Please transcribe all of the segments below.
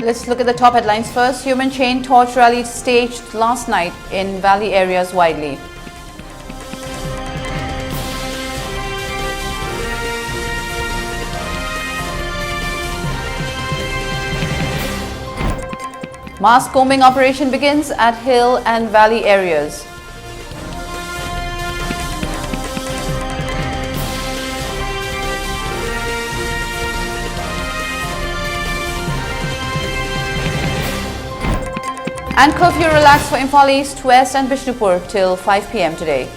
Let's look at the top headlines first. Human chain torch rally staged last night in valley areas widely. Mass combing operation begins at hill and valley areas. And curfew relaxed for Imphal East, West and Bishnupur till 5 p.m. today.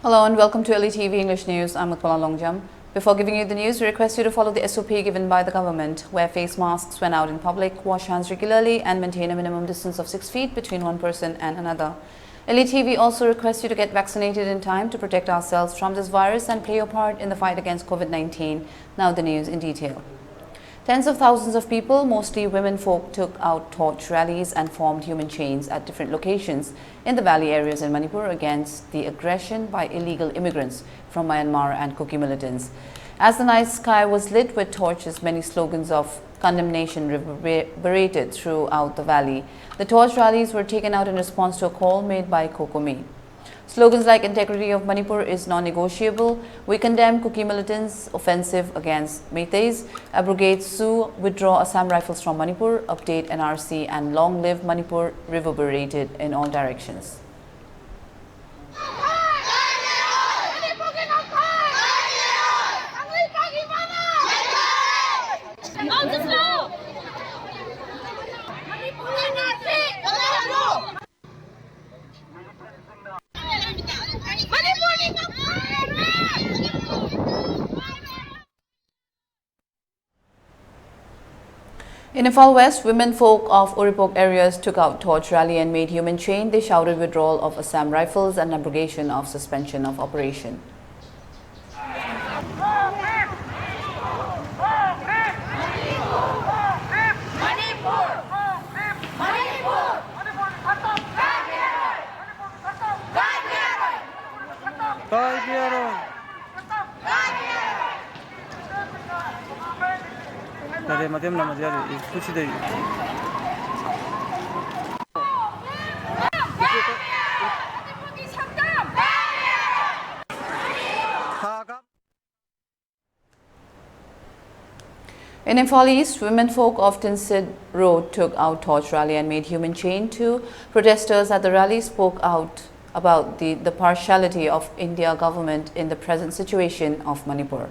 Hello and welcome to ELITETV English News. I'm Utpala. Before giving you the news, we request you to follow the SOP given by the government. Wear face masks when out in public, wash hands regularly and maintain a minimum distance of 6 feet between one person and another. ELITETV also requests you to get vaccinated in time to protect ourselves from this virus and play your part in the fight against COVID-19. Now the news in detail. Tens of thousands of people, mostly women folk, took out torch rallies and formed human chains at different locations in the valley areas in Manipur against the aggression by illegal immigrants from Myanmar and Kuki militants. As the night sky was lit with torches, many slogans of condemnation reverberated throughout the valley. The torch rallies were taken out in response to a call made by Kokomi. Slogans like integrity of Manipur is non-negotiable, we condemn Kuki militants' offensive against Meiteis, abrogate Sioux, withdraw Assam rifles from Manipur, update NRC and long live Manipur reverberated in all directions. In Imphal West, women folk of Uripok areas took out torch rally and made human chain. They shouted withdrawal of Assam rifles and abrogation of suspension of operation. In Imphal East, women folk of Tinsid Road took out torch rally and made human chain. Two protesters at the rally spoke out about the partiality of India government in the present situation of Manipur.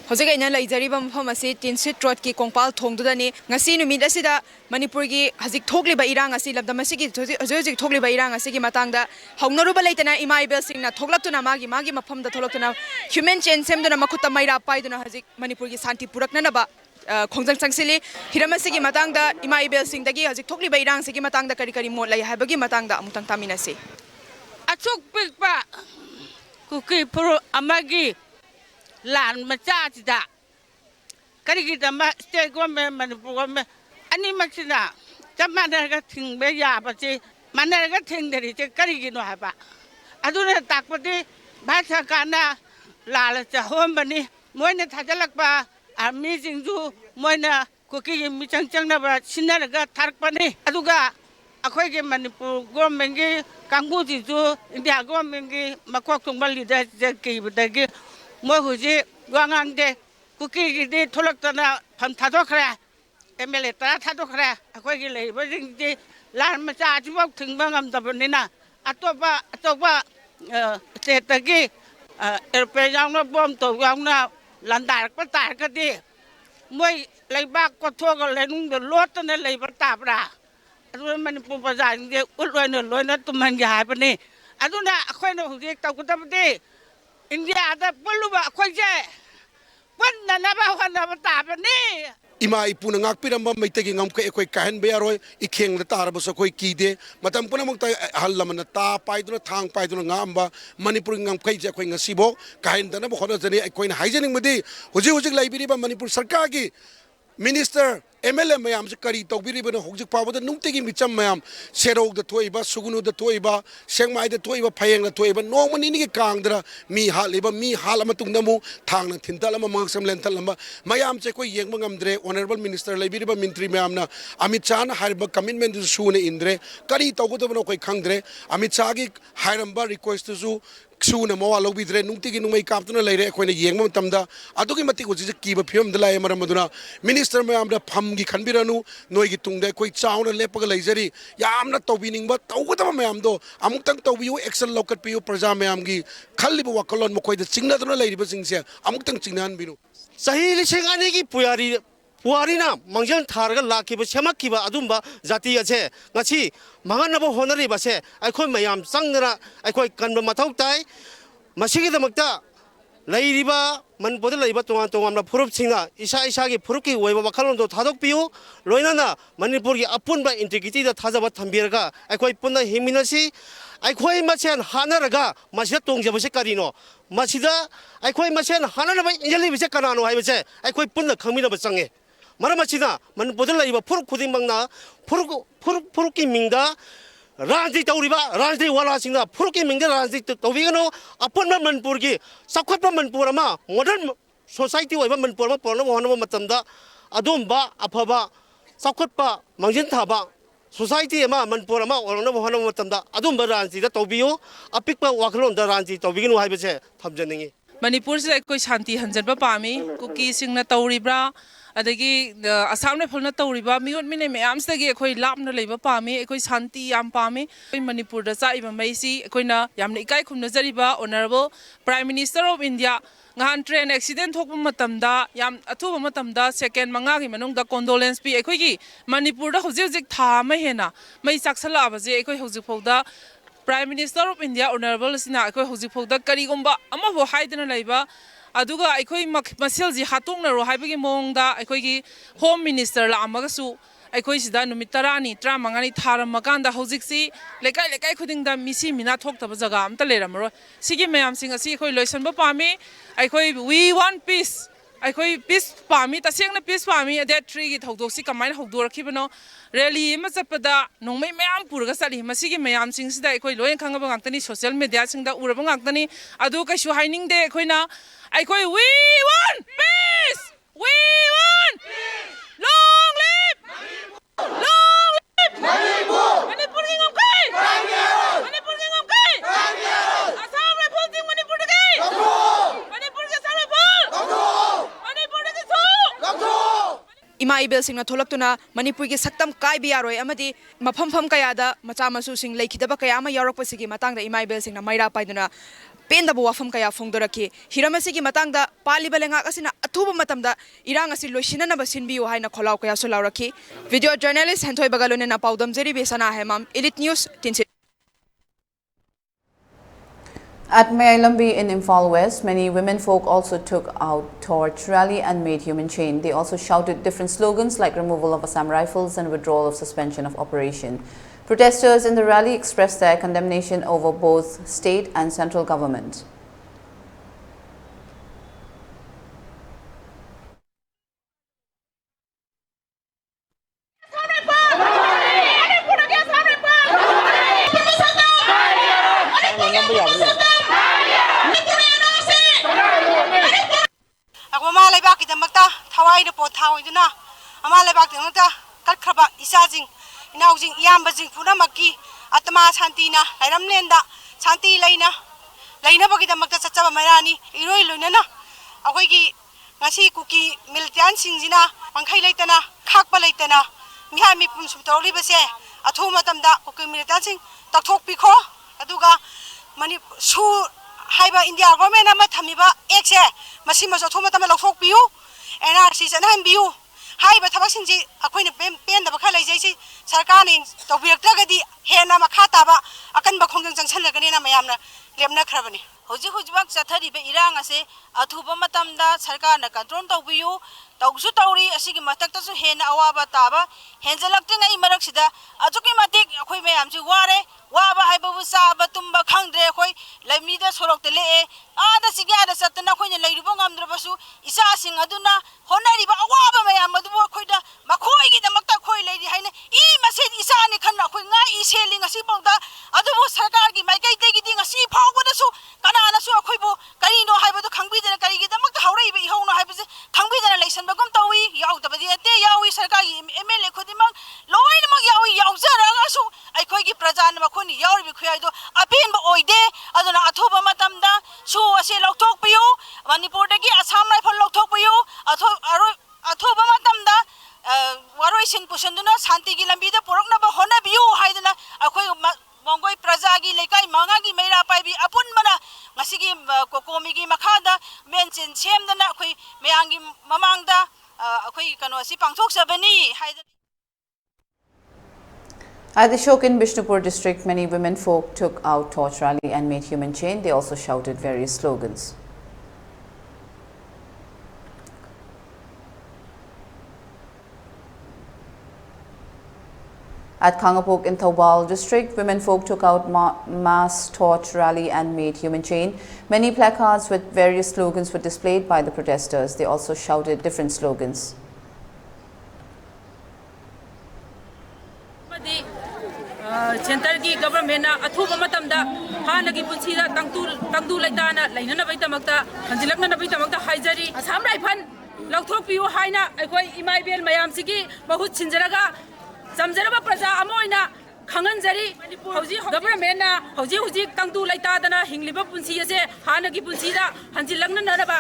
Hojik aina laijariba mafam ase Tinsit Road ki Kongpal thongdudani ngasi numit asida Manipur gi hajik thokliba irang asi labdam asigi hojik thokliba irang asigi matangda hongnaruba leitana imaibel singna thoklaptuna magi mafamda tholaktuna human chain semduna makhutta maira paiduna hajik Manipur gi santi puraknanaba khongjang changsili hiramasigi matangda imaibel singdagi hajik thokliba irang sigi matangda kari mot lai habagi matangda amutang taminasi achuk pilpa kuki pro amagi Lan Machida Karigama State Government Manipur Ani Maxina Jamanaga Ting Beya Pati Managa Ting that is a Karigino Haba Aduna Takpati Batakana Lala Hombani Moina Tajalakba are meeting to Moina kuki mi chang chang na ba sinar ga thark pani aduga akhoi ge Manipur government ge kangbu ji ju India government ge makok thong bal leader je ki ba ge mo hu ji wangang de kuki ge de tholak ta na pham tha do khra MLA ta tha do khra akhoi ge lei ba jing ji lan ma cha ji bok thing ba ngam da ni na atopa se ta ge airplane yang na bom to yang na landar pa tar ka di moi lei ba ko tho ga le nung de lot na lei ba ta bra adu Manipur ba ja de uloi na tu man ga pa ni adu na akhoi na hu je ta ku ta de India da pulu ba akhoi je pan na ba ha na ba ta pa ni ima ipuna ngakpiramba maitegi ngamka ekoi kahen bearoi ikheng la tarabso koi kide matam puna mukta hallamana ta paiduna thang paiduna ngamba Manipur ngamkai je koi ngasibo kahen dana bo khona jani ekoi na hygienic madi hujik laibiri ba Manipur sarkar gi minister MLA mayam se kari tawbiri bana hojik pawada nungtegi micham mayam serog da thoiba sugunu da thoiba sengmai da thoiba phayeng da thoiba nongmani ni kangdra mi haliba mi halama tungnamu thangna thintalama mangsam lenthalama mayam che koi yengma ngamdre honorable minister laibiri ba mintri mayam na Amit Shah na harba commitment du sune indre kari tawgoda bana koi khangdre Amit Shah gi hairamba request zu suna mawa lobidre nungtigi nungmai kaptuna leire koina yengma tamda adugi mati ko ji kiba phim da lai maram maduna minister mayam da pham gi khanbiranu noi gi tungde koi chauna lepaga leijari yamna tawbining ba tawgada mayam do amuktang tawbiu action lokat piu praja mayam gi khalliba wakalon mokoi da chingna duna leiri ba singse amuktang chingnan binu sahi lisengani gi puarina mangjang tharga lakiba semakkiba adumba jati ache ngachi manganabo honari base aikhoi mayam sangnara aikhoi kanba mathau tai masigi damakta lairiba Manipur laiba tongan tongamna phurup singna isa gi phurukki oiba wakhalon do thadok piu loinana Manipur gi apunba integrity da thajaba thambiraga aikhoi punna himinasi aikhoi machen hanaraga masida tongjaba se karino masida aikhoi machen hanaraba injali bise kanano haibase aikhoi punna khangminaba change 마라마치나 만보들라이바 포르쿠딩방나 포르키 민다 란지 타우리바 란지 와라싱나 포르키 민다 란지 타우비가노 아펀만 만포르기 사ခွတ်만포라마 모던 소사이티 와이바 만포라마 포르나 원나마 마탐다 아돔바 아파바 사ခွတ်바 망진타바 소사이티에마 만포라마 원나마 원나마 마탐다 아돔바 란지다 타우비요 아픽바 와클론다 란지 타우비기노 하이베체 탐전닝이 Manipur se koi shanti hanjanba pami kuki singna tauribra adagi asam ne pholna tauriba miot mine mayam sagi koi lapna leiba pami koi shanti yam pami koi Manipur da cha iba maisi koi na yamna ikai khumna jariba honorable Prime Minister of India ngahan train accident thokpa matamda yam athuba matamda second manga gi manungda condolence pi koi gi Manipur da hojik tha ma hena mai saksala abaje koi hojik phauda Prime Minister of India Honorable Sina akoi hojik phauda karigomba ama bo haidana laiba aduga akoi masil ji hatongna ro haibagi mongda akoi gi Home Minister la amaga su akoi sida numit tarani tramangani tharamakanda hojik si lekai khudingda misi mina thoktaba jaga amta leramro sigi mayam singa si akoi loisanba pami akoi we want peace akoi peace pami tasengna peace pami that tree gi thodok si kamai hodor khibano rally ma chapada nongmai mayam purga sali masigi mayam sing sida akoi loin khangaba ngaktani social media singda uraba ngaktani adu kai shu haining de koina akoi we want peace we want peace long live long live Manipur ki ngomkai Manipur ki ngomkai asam re phol ting Manipur de kai Manipur ke samne phol Manipur de so Ima ibel singna tholakuna Manipur gi saktam kai biaroi amadi mafam kayada macha masu sing lekhidaba kaya ama yarak pasigi matangda ima ibel singna maira paiduna pendaba wafam kaya phongdoraki hiramasi gi matangda paliba lenga asina athuba matamda irang asi loisina ba sinbiu haina kholaw kaya sulauraki video journalist hentoi bagalone na paudam jeri besana hemam elite news tinse At Mailambi in Imphal West, many women folk also took out torch rally and made human chain. They also shouted different slogans like removal of Assam rifles and withdrawal of suspension of operation. Protesters in the rally expressed their condemnation over both state and central government. mama lebak tengta kat khaba isajing inaujing iyambajing punamaki atma shantina lairam lenda shanti laina bagi damakta chachaba mairani iroi loinana akoi gi ngasi kuki militian singjina pangkhai leitana khakpa leitana miha mi pum su tawli base athu matamda kuki militian sing takthok pikho aduga mani su haiba india government ama thamiba ekse masima so thoma tama lokhok piu nrc janhan biu haiba thabak singji akoina pen da bakha lai jaisi sarkar ni tawbiraktragadi hena makha taba akan ba khongjang jangsan lagani na mayamna lemna khrabani hojibak chathari be irang ase athuba matamda sarkar na control tawbiu tawsu tawri asigi matakta su hena awaba taba henjalakte ngai marak sida ajuki matik akhoi mayam ji ware waba haiba saba tumba khangdre khoi laimi da sorok te le ada sigya da satna khoi ne leirubo ngamdra basu isa sing aduna honari ba awaba mayam madu khoi da makhoi gi damakta khoi leiri haine I mase isa ni khanna khoi nga I seling asi bangda adu sarkar gi mai kai te gi ding asi phawba da su kana na su khoi bo kari no haiba du khangbi da kari gi damakta haurai be hau no haiba se khangbi da leisan bagum tawi yaw da badi te yawi sarkar gi mla khodimang loina mag yawi yawjara ga su ai khoi gi prajan ma khoni yawi bi khoi do apin ba oide aduna athuba matamda su ase lokthok piu manipur dagi assam rifle lokthok piu athuba matamda waroi sin pusanduna shanti gi lambi da porokna ba hona biu haiduna akhoi mongoi praja gi lekai manga gi meira pai bi apun mana ngasi gi kokomi gi makhada menchin semdana akhoi meangi mamangda akhoi kano si pangthok sabani haiduna. At the Shok in Bishnupur district, many women folk took out torch rally and made human chain. They also shouted various slogans. At Kangapok in Thoubal district, women folk took out mass torch rally and made human chain. Many placards with various slogans were displayed by the protesters. They also shouted different slogans. Center ki government na athuba matamda hanagi punsida tangdu laitana lainana baitamakta hanjilakna na baitamakta haijari assam rifle lokthok piu haina aikoi imaibel mayam sigi bahut chinjaraga jamjaraba praja amoina khanganjari hauji government na hauji tangdu laita dana hingliba punsi ase hanagi punsida hanjilakna naraba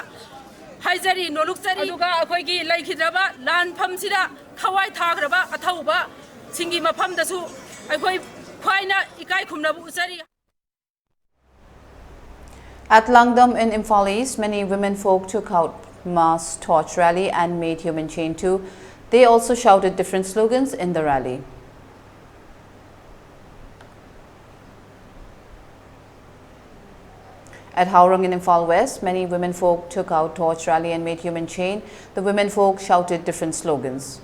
haijari noluksari aduga akoi gi laikhidraba lan phamsida thawai thagraba athauba singi mafam dasu At Langdam in Imphal East, many women folk took out mass torch rally and made human chain too. They also shouted different slogans in the rally. At Haurang in Imphal West, many women folk took out torch rally and made human chain. The women folk shouted different slogans.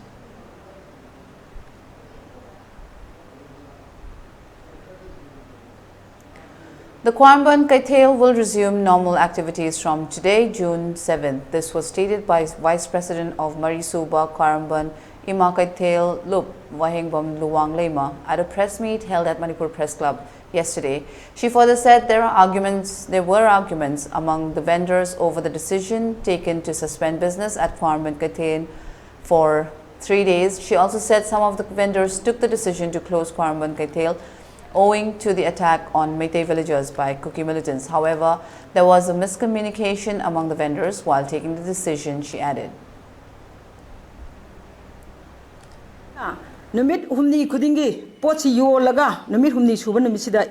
The Quaramban Kaithel will resume normal activities from today, June 7th. This was stated by Vice President of Marisuba Quaramban, Ima Kaithel Lup Wahengbom Luwang Lema, at a press meet held at Manipur Press Club yesterday. She further said there were arguments among the vendors over the decision taken to suspend business at Quaramban Kaithel for 3 days. She also said some of the vendors took the decision to close Quaramban Kaithel owing to the attack on Meitei villagers by Kuki militants. However, there was a miscommunication among the vendors while taking the decision, she added. Numit humni kudingi pochi yolaga numit humni suba numisida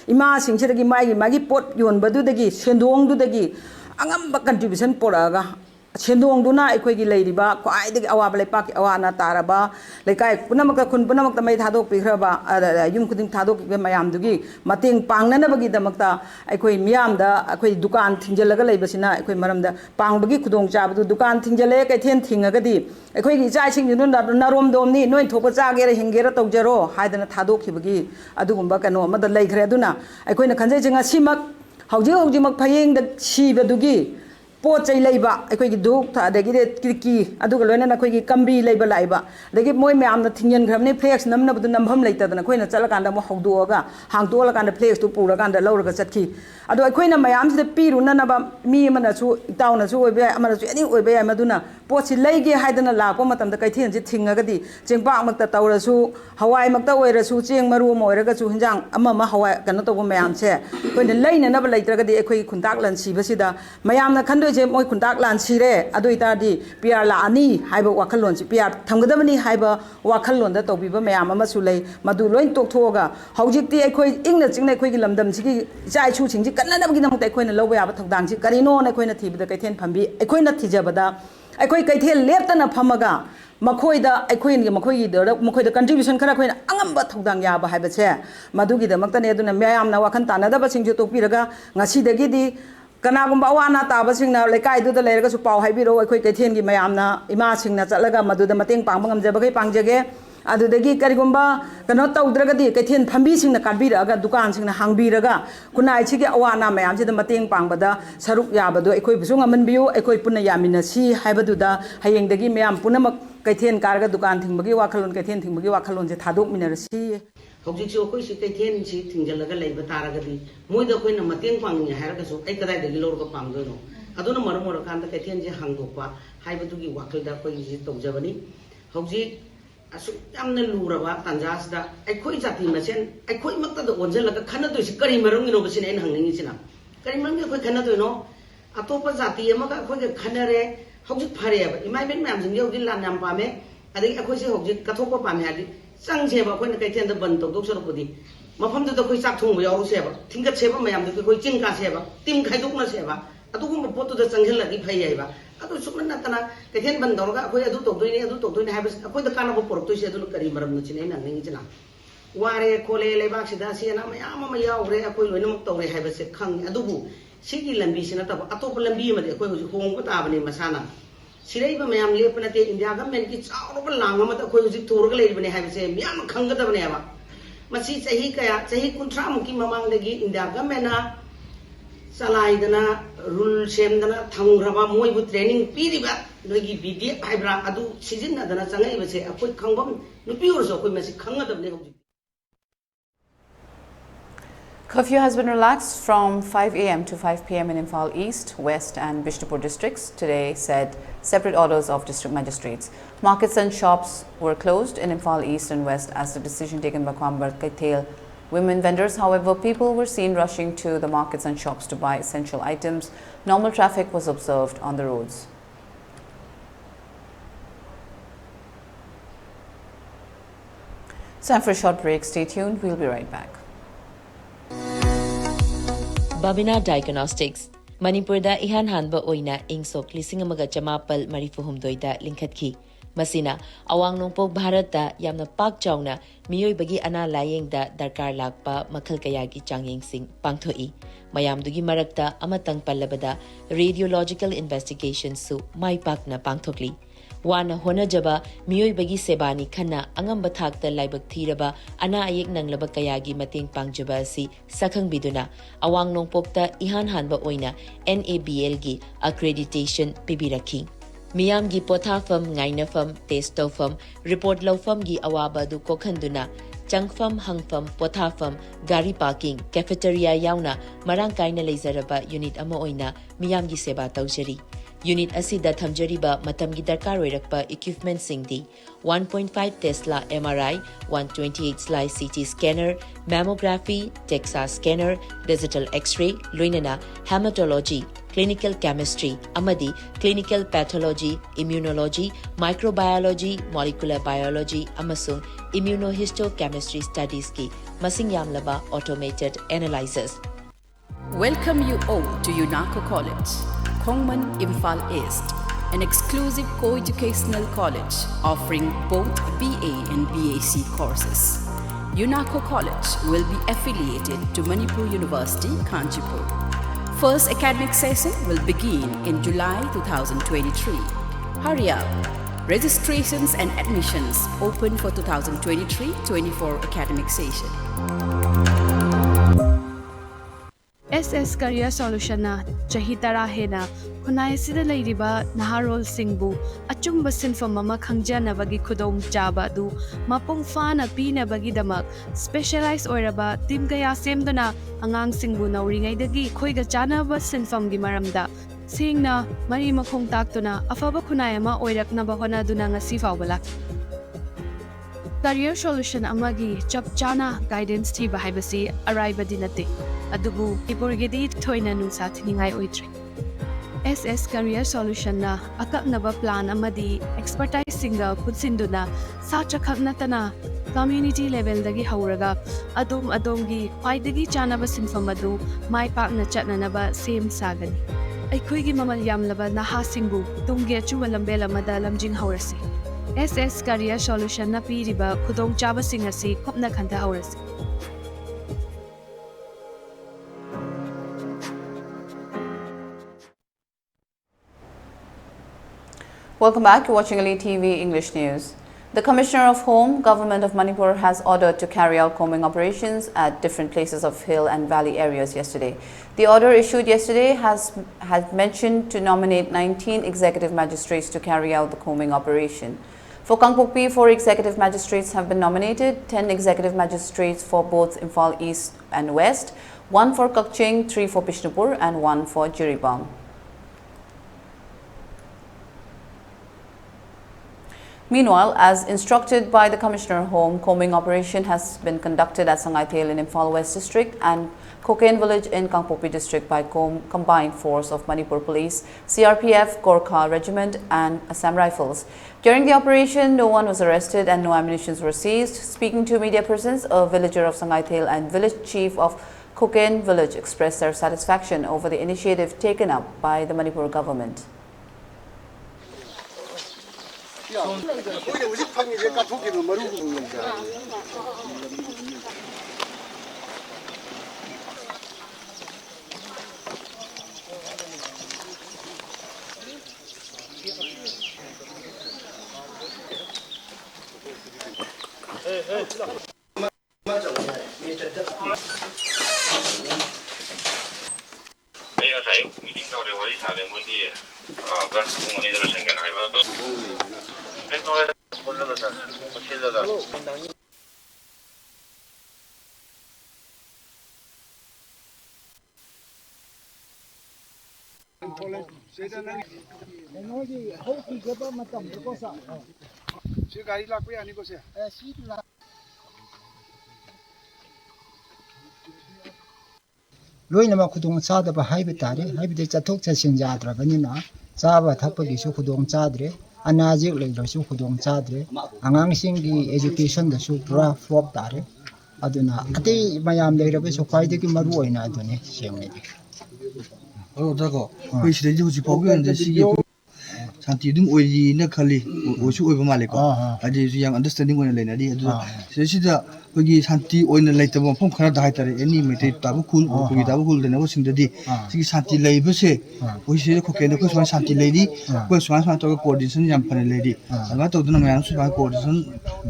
ima singsidagi magi pot yon badudagi sendong dudagi angamba contribution poraga sendong duna ekhoi gi leiriba kwai dagi awaba lepak awana taraba lekai punamaka khun punamaka mai thadok pikhraba yum kuding thadok be mayam dugi mateng pangnana bagi damakta ekhoi miyam da ekhoi dukan thingjalaga leibasina ekhoi maramda pangbagi khudong chabdu dukan thingjale kai then thingagadi ekhoi gi chai sing nu narom domni noi thopa chagera hingera tawjaro haidana thadok khibagi adugumba kano amada leikhre aduna ekhoi na khanjai jinga simak hauji mak phayeng da sibadugi पोट चई लेबा अखोई दुक अदगी किरकी अदुग लोइना अखोई कम्बी लेबा लाइबा अदगी मोय ma'am थिंगन खरबने flex नमनबदु नमभम लेतदना अखोइना चलकांदा मो हौदोगा हांगदोलकांदा flex तु पुरकांदा लौरगा चटकी अदो अखोइना मैम सिदा पिरुननबा मी मनसु इताउनसु ओइबे अमनसु एनी ओइबे मदुना पोटसि लेगे हाइदना लापो मतमदा कैथेन सि थिंगगदी चेंगपाक मक्ता तौरसु हवाई मक्ता ओइरसु चेंग मरु मोइरगसु हिंजांग अमा हवाई कनो तोबो मैम से अखोइना लेननब लेत्रगदी अखोइ खुंताक लन सिबसिदा मैमना खंदोइसे मोय खुंताक लन सिरे अदो इतादी पियार लानी हाइबा वाखलोन सि पियार थमगदबनी हाइबा वाखलोन दा तौबिबा मैम अमसु लै मदु लोइन तोकथोगा हौजिकती अखोइ इंगना चिंगना अखोइगी लमदम सिगी इचाइसु सिंगि कन्ननबगी नमते अखोइना लौबा याबा थौदांग सि करिनो न अखोइना थिबदा कैथेन फंबी अखोइना थिजबदा अखोइ कैथेल लेप्तना फमगा मखोइदा अखोइनगी मखोइदा कंट्रीब्यूशन खरा अखोइना अंगंबा थौदांग याबा हाइबसे मदुगिदमक्तने अदुना मैयामना वाखन तानदबा सिंगजु तोकपिरगा ngasiदगिदी कनागुंबा अवाना ताबसिंगना लेकाइदुदा लेरगसु पाउ हाइबिरो अखोइ कैथेनगी मैयामना इमासिंगना चलगा मदुदा मतेंग पांगबा ngamjabagei पांगजगे अदुदगी करिगुंबा कनो तौद्रगदी कैथेन फंबीसिंगना काबिरगा दुकानसिंगना हांगबिरगा कुनाइसिगी अवाना मैयामसिदा मतेंग पांगबदा सरुक याबदो अखोइ बुसुंग अमनबियो अखोइ पुन्ना यामिनसी हाइबदुदा हयेंदगी मैयाम पुनमक कैथेन कारगा दुकान थिंगबगी वाखलोन कैथेन थिंगबगी वाखलोन से थादोक मिनरसी हौजिकसु अखोइ सि कैथेन सि थिंगजलगा लेबा तारगदी मोइदा अखोइना मतेंग पांगनि हारगसु ऐ कदाइदगी लौरगा पांगदोनो अदुना मरमोर कांदा कैथेन जे हांगदोकपा हाइबदुगी वाखलदा अखोइ सि तौजबनी हौजिक असु यामना लुरबा तंजासदा अखोइ जाति मसेन अखोइ मक्तदा ओनजलगा खनदोइसि करि मरमगिनो बसिन एन हांगनिसिना करि मरमगि अखोइ खनदोइनो अतोपा जाति अमगा अखोइ खनरे हौजिक फरेबा इमाइबेन मैम जिंग हौजिक लान याम पामे अदगी अखोइ से हौजिक कथोपा पामे हादि चंगसेबा अखोइना कैथेनदा बन तौदोक सरपदि मफमदुदा अखोइ चाक थोंबा यावरुसेबा थिंगतसेबा मैमदुगी अखोइ चिंकासेबा टिम खाइदोकनासेबा अदुगुम पोतुदा चंगहलगी फैयैबा अदु सुमन नतना कैथेन बन दौरगा अखोइ अदु तौदोइने हाइबस अखोइदा कानाबो पोरक्तोइसे अदुन करि मरमनु चिने नंगिंगिजना वारे कोले लेबाक्सिदा सिना मयाम अमा यावरे अखोइ लोइनमक तौरे हाइबसे खंग अदुबु सिगी लंबीसिना तब अतोप लंबी अमदि अखोइ हुजि होंगबा ताबने मसाना सिरैबा मयाम लेपनते इंडिया गवर्नमेंट की चावरबा लांग अमदा अखोइ हुजि थोरगा लेबने हाइबसे मयाम खंगदबनेबा मसी सही कया सही 30 मुकी ममांगदगी इंडिया गवर्नमेंटना चलाइदना रूल सेमदना थंग्रबा मोइबु ट्रेनिंग पीरिबा नोगी बीडीएफ हाइब्रा अदु सिजिनदना चंगैबसे अखोइ खंगबम नुपी ओरसो अखोइ मसी खंगदबने हौजि Curfew has been relaxed from 5 a.m. to 5 p.m. in Imphal East, West and Bishnupur districts. Today said separate orders of district magistrates. Markets and shops were closed in Imphal East and West as the decision taken by Kwambar curtail women vendors. However, people were seen rushing to the markets and shops to buy essential items. Normal traffic was observed on the roads. It's time for a short break. Stay tuned. We'll be right back. Babina Diagnostics Manipur da ihan hanba oina ingsok lising amaga chamapal marifuhumdoi da linkhatki masina awang nongpok bharat da yamna pak chawna miyoi bagi ana layeng da darkar lakpa makhal kaya gi changyeng sing pangthoi mayam dugi marakta amatang pallabada radiological investigation su mai pak na pangthokli wana hona jaba miyoi bagi sebani khana angam bathak ta laibak thiraba ana ayek nanglaba kaya gi mateng pangjaba si sakhang biduna awang nongpok ta ihan hanba oina NABL gi accreditation pibirakhi miyam gi pothafam ngainafam testofam report lawfam gi awaba du kokhanduna changfam hangfam pothafam gari parking cafeteria yauna marang kaina leizaraba unit ama oina miyam gi seba tawjari Unit asida thamjariba matamgi darkar oirakpa equipment singdi 1.5 Tesla MRI, 128 slice CT scanner, mammography, DEXA scanner, digital X-ray, luinana, hematology, clinical chemistry, amadi, clinical pathology, immunology, microbiology, molecular biology, amasung immunohistochemistry studies ki masing yamlaba automated analyzers. Welcome you all to UNACO College, Kongman, Imphal East, an exclusive co-educational college offering both BA and BAc courses. UNACO College will be affiliated to Manipur University, Kanchipur. First academic session will begin in July 2023. Hurry up! Registrations and admissions open for 2023-24 academic session. SS Career Solution na chahi tara hena khunai sida leiriba naharol singbu achumba sinfam mama khangjana bagi khudong chaba du mapung fana pina bagi damak specialized oiraba team kaya semdona angang singbu nauringai dagi khoiga chana ba sinfam gi maramda singna mari makhong taktuna afaba khunai ama oirakna ba hona duna ngasi fawbala Career Solution amagi chap chana guidance thi ba haibasi arriba dinate adubu ipurgedi thoina nungsa thiningai oitre SS Career Solution na akaknaba plan amadi expertise singa putsinduna sacha khaknatana community level dagi hauraga adom gi paidagi chanaba sinfamadu mai pakna chatnanaba same sagani aikhoigi mamal yamlaba naha singbu tungge chuwalambe lamada lamjing haurasi SS Career Solution na piriba khudong chaba singasi khopna khanta haurasi Welcome back. You're watching ELITETV English News. The Commissioner of Home, Government of Manipur, has ordered to carry out combing operations at different places of hill and valley areas yesterday. The order issued yesterday has mentioned to nominate 19 executive magistrates to carry out the combing operation. For Kangpokpi, 4 executive magistrates have been nominated, 10 executive magistrates for both Imphal East and West, 1 for Kakching, 3 for Bishnupur and 1 for Jiribam. Meanwhile, as instructed by the Commissioner of Home, combing operation has been conducted at Sangaithel in Imphal West District and Koken Village in Kangpokpi District by combined force of Manipur Police, CRPF, Gorkha Regiment and Assam Rifles. During the operation, no one was arrested and no ammunition were seized. Speaking to media persons, a villager of Sangaithel and village chief of Koken Village expressed their satisfaction over the initiative taken up by the Manipur government. Loinama khudong chadaba haibe tare haibide chathok chasing jadrabanina chaba thapagi su khudong chadre anajik leilosu khudong chadre angang singgi education da su pura flop tare aduna ate mayam leirabe su khaidagi maru oina adune semnedi dago koi side huji pawgen de sigi santi dum oili na khali osu oiba male ko adi ju yang understanding oina leina di adu sida kogi santi oina leitaba phom khana dai tare any mete tabu khul kogi tabu khul de na sing de sigi santi leiba se oi se ko kene ko santi leidi ko swan to coordination yam phane leidi ama to duna mayam su coordination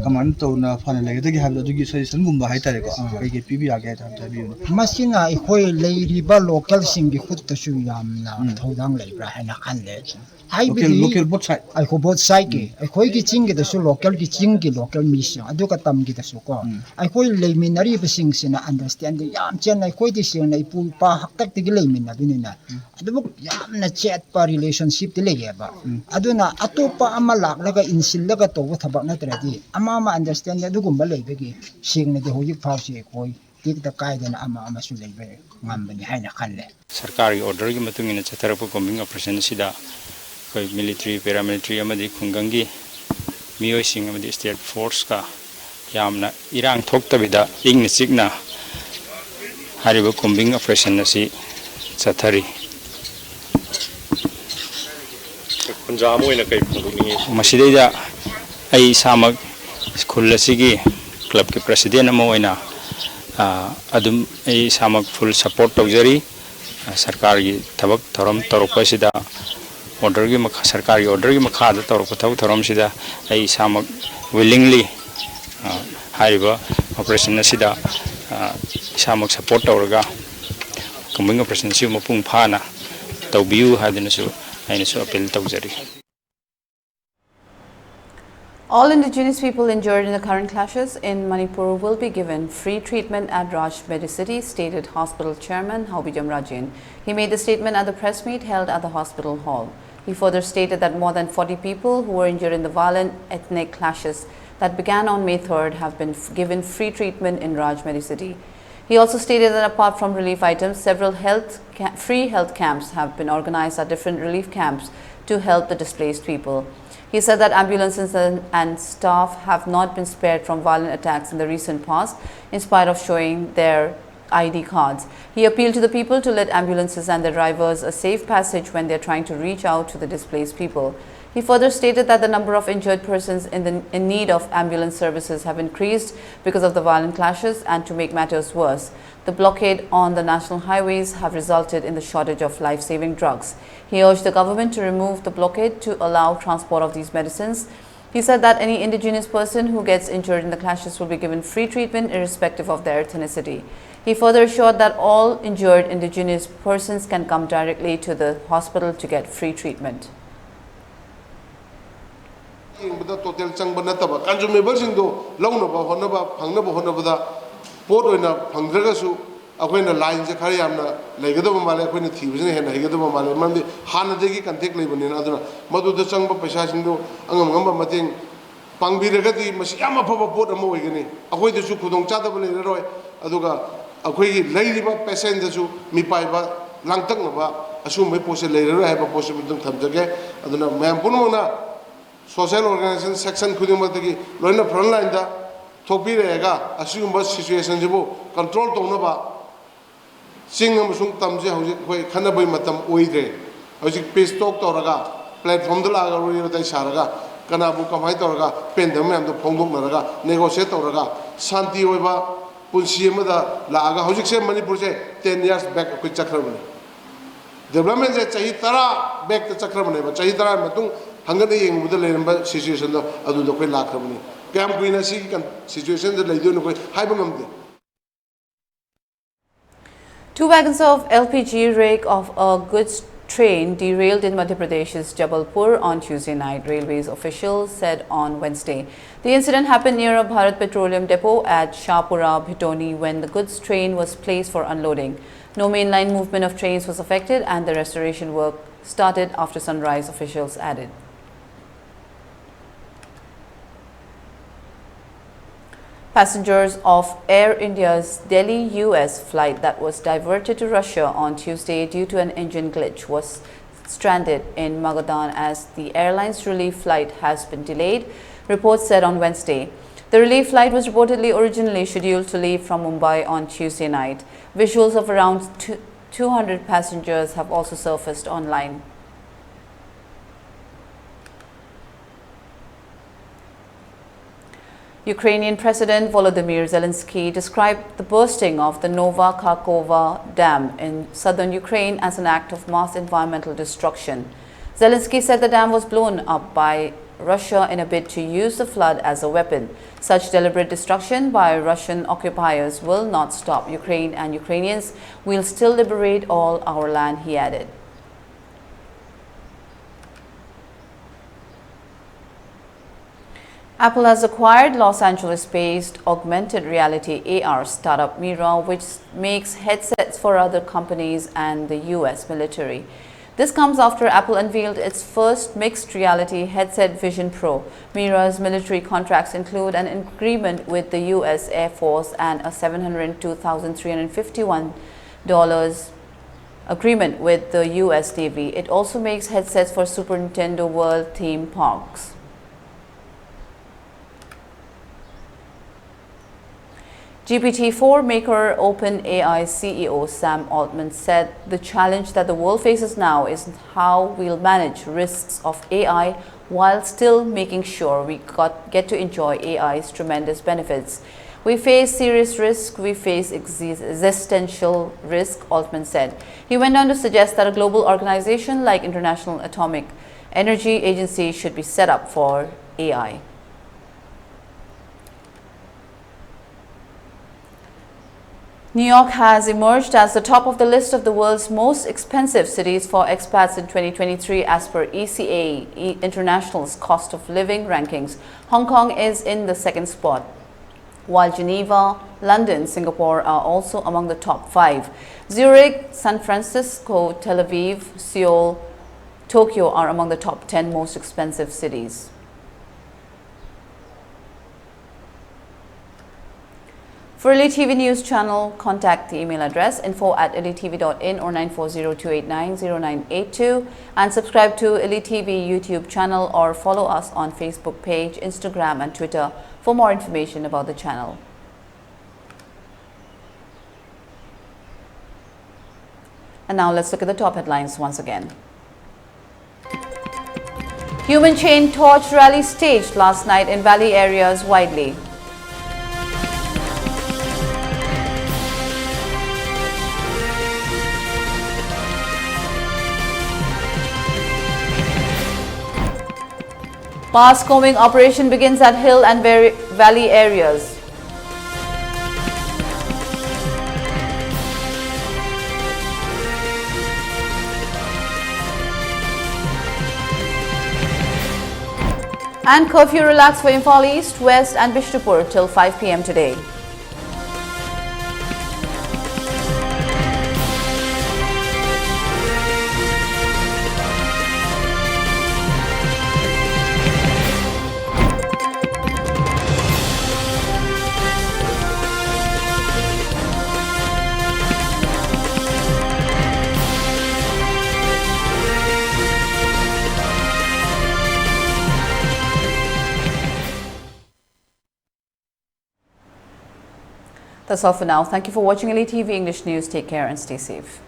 kaman to na phane leidi de ha du gi suggestion gumba hai tare ko ke pb a ga ta bi masina ikoi leiriba local singi khutta su yamna thodang leibra hana khanle local both side I ko both side ke ikoi gi chingi da su local gi chingi local mission adu ka tam gi da su ko ikoi leiminari basing sina understand yam chen ikoi di sing nei pu pa haktak ti gi leimin abinina adu yam na chat pa relationship ti leyeba aduna atopa ama lak laga insil laga to thabak na tradi ama ma understand adu gumba leibegi sing ne de hoji phawsi ikoi tik da kaidana ama su leibe ngambani haina khalle sarkari order gi matungina chatarap combing operation sida koi military paramilitary amadi khungangi miyoi sing amadi state force ka yamna irang thoktabida ingna chikna hariba combing operation asi chathari punjab oina kai phungni masidai ai samak school asigi club ke president amo oina adum ai samak full support tawjari sarkar gi thabak thoram torokpa sida order gi makha sarkari order gi makha da torok thau thoram sida ai samak willingly hariba operation sida samak support tawraga combing operation si mapung phana tawbiu hadinasu ainasu appeal tawjari. All indigenous people injured in the current clashes in Manipur will be given free treatment at Raj Medicity, stated hospital chairman Haubijam Rajin. He made the statement at the press meet held at the hospital hall. He further stated that more than 40 people who were injured in the violent ethnic clashes that began on May 3rd have been given free treatment in Raj Medicity. He also stated that apart from relief items, several free health camps have been organized at different relief camps to help the displaced people. He said that ambulances and staff have not been spared from violent attacks in the recent past, in spite of showing their ID cards. He appealed to the people to let ambulances and their drivers a safe passage when they are trying to reach out to the displaced people. He further stated that the number of injured persons in need of ambulance services have increased because of the violent clashes, and to make matters worse, the blockade on the national highways have resulted in the shortage of life-saving drugs. He urged the government to remove the blockade to allow transport of these medicines. He said that any indigenous person who gets injured in the clashes will be given free treatment irrespective of their ethnicity. He further assured that all injured indigenous persons can come directly to the hospital to get free treatment. Total changba nataba consumable singdo lawnaba honaba phangnaba honabada pot oina phangdragasu akoina line je khari amna legadaba male akoina thibusne hena hegadaba male mandi hanadegi contact leibani aduna madu da changba paisa singdo angam ngamba mating pangbiragadi masi yama phaba pot ama oigani akoi desu khudong chadaba leiroi aduga akoi leiriba patient desu mi paiba langtaknaba asum me pose leiroi haiba pose mudung thamjage aduna mayam punmona social organization section khudimaki loina front line da thopirega asugumba situation jibu control tonaba sing amusung tamje hauji khoi khanabai matam oidre hauji page talk toraga platform da laga roi dai saraga kana bu kamai toraga pendam yam da phongdok naraga negotiate toraga shanti oiba punsi amada laga hauji se manipur se 10 years back khoi chakhrabani development je chahi tara back ta chakhrabani ba chahi tara matung hangana yeng muda leramba situation da adu da koi lakrabani kam kuina si kan situation da leido no koi haiba ngamde. Two wagons of LPG rake of a goods train derailed in Madhya Pradesh's Jabalpur on Tuesday night, railways officials said on Wednesday. The incident happened near a Bharat Petroleum depot at Shahpura, Bhitoni when the goods train was placed for unloading. No mainline movement of trains was affected and the restoration work started after sunrise, officials added. Passengers of Air India's Delhi US flight that was diverted to Russia on Tuesday due to an engine glitch was stranded in Magadan as the airline's relief flight has been delayed, reports said on Wednesday. The relief flight was reportedly originally scheduled to leave from Mumbai on Tuesday night. Visuals of around 200 passengers have also surfaced online. Ukrainian President Volodymyr Zelensky described the bursting of the Nova Kakhovka Dam in southern Ukraine as an act of mass environmental destruction. Zelensky said the dam was blown up by Russia in a bid to use the flood as a weapon. Such deliberate destruction by Russian occupiers will not stop Ukraine and Ukrainians. We'll still liberate all our land, he added. Apple has acquired Los Angeles-based augmented reality AR startup Mira, which makes headsets for other companies and the US military. This comes after Apple unveiled its first mixed reality headset Vision Pro. Mira's military contracts include an agreement with the US Air Force and a $702,351 agreement with the US Navy. It also makes headsets for Super Nintendo World theme parks. GPT-4 maker OpenAI CEO Sam Altman said the challenge that the world faces now is how we'll manage risks of AI while still making sure we get to enjoy AI's tremendous benefits. We face serious risk, we face existential risk, Altman said. He went on to suggest that a global organization like International Atomic Energy Agency should be set up for AI. New York has emerged as the top of the list of the world's most expensive cities for expats in 2023 as per ECA International's cost of living rankings. Hong Kong is in the second spot, while Geneva, London, Singapore are also among the top 5. Zurich, San Francisco, Tel Aviv, Seoul, Tokyo are among the top 10 most expensive cities. For ELITETV News channel, contact the email address info@elitetv.in or 9402890982 and subscribe to ELITETV YouTube channel or follow us on Facebook page, Instagram and Twitter for more information about the channel. And now let's look at the top headlines once again. Human chain torch rally staged last night in valley areas widely. Mass combing operation begins at hill and valley areas. And curfew relaxed for Imphal East, West and Bishnupur till 5 p.m. today. That's all for now. Thank you for watching ELITETV English News. Take care and stay safe.